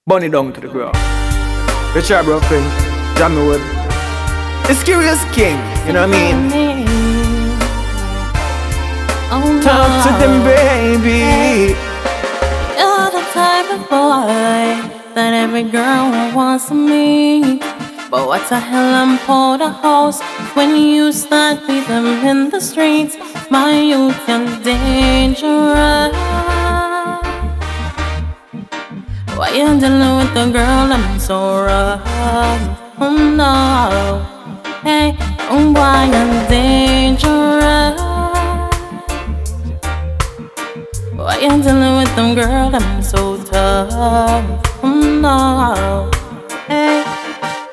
Bunny down to the ground. Richard Brooklyn, Jamie Wood. It's Qurious King, you know what I mean? Talk to them, baby. You're the type of boy that every girl wants to meet. But what the hell I'm for the house when you start with them in the streets? My youth, you're dangerous. Why you dealing with the girl? I'm so rough. Oh no. Hey, why you're dangerous? Why you dealing with them girl? I'm so tough. Oh no. Hey,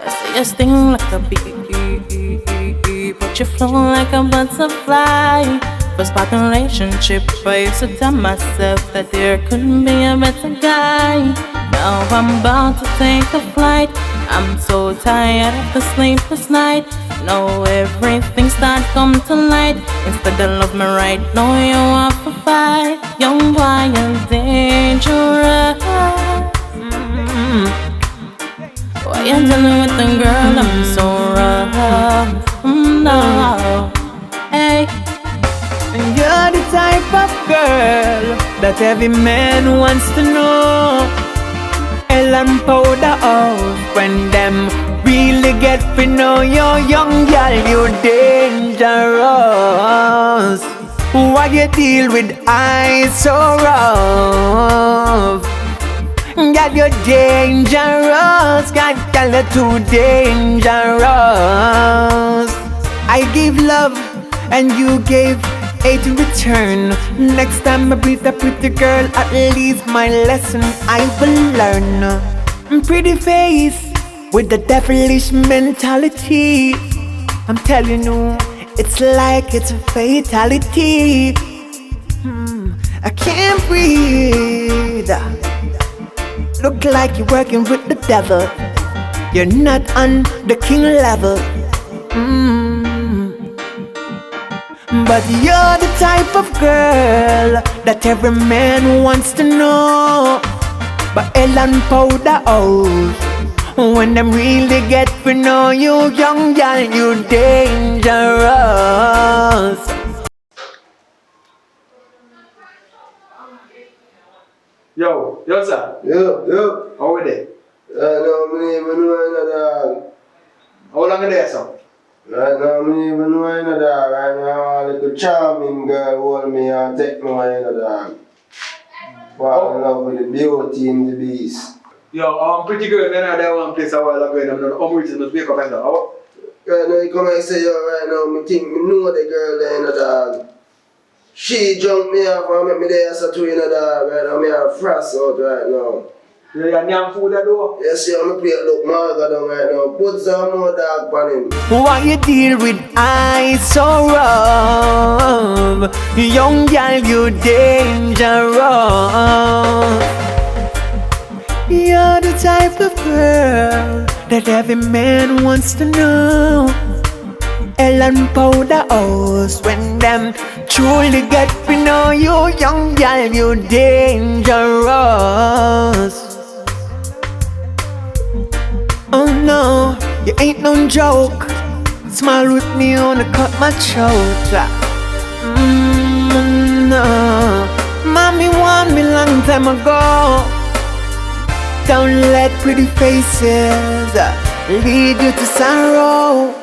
I say you sting like a bee, but you flow like a butterfly. First part relationship, I used to tell myself that there couldn't be a better guy. Now I'm about to take a flight. I'm so tired of the sleepless night. Now everything start come to light. Instead of love me right now, you want to fight. Young boy, you're dangerous. Why you dealing with the girl? I'm so rough. No, hey. You're the type of girl that every man wants to know. Ellen powder out when them really get to know you. Young girl, you dangerous. Why you deal with eyes so rough? Girl, you're dangerous. Girl, you're too dangerous. I give love and you gave hate in return. Next time I meet a pretty girl, at least my lesson I will learn. Pretty face with the devilish mentality. I'm telling you, it's like it's a fatality. I can't breathe. Look like you're working with the devil. You're not on the king level. But you're the type of girl that every man wants to know. But Ellen powder out when them really get to know you. Young girl, you dangerous. Yo, sir. Yo. How are they? No, me even know dog. How long are they, sir? Right now, me even know dog. Right now, a little charming girl hold me and take me dog. Fall in love with the beauty in the beast. Yo, pretty girl, then I had one place a while ago and I'm not unwritten to wake up and go. Right now, you come and say, yo, right now, me think me know the girl there dog. She jumped me off and make me there as a twin dog. Right now, me are frost out right now. You got yam food there though? Yes, yeah, I'm play look marga down right now. Put some more dog on him. Why you deal with eyes so rough? Young girl, you dangerous. You're the type of girl that every man wants to know. Ellen powder house when them truly get to know you. Young girl, you dangerous. Oh no, you ain't no joke. Smile with me, wanna cut my throat. No, mommy want me long time ago. Don't let pretty faces lead you to sorrow.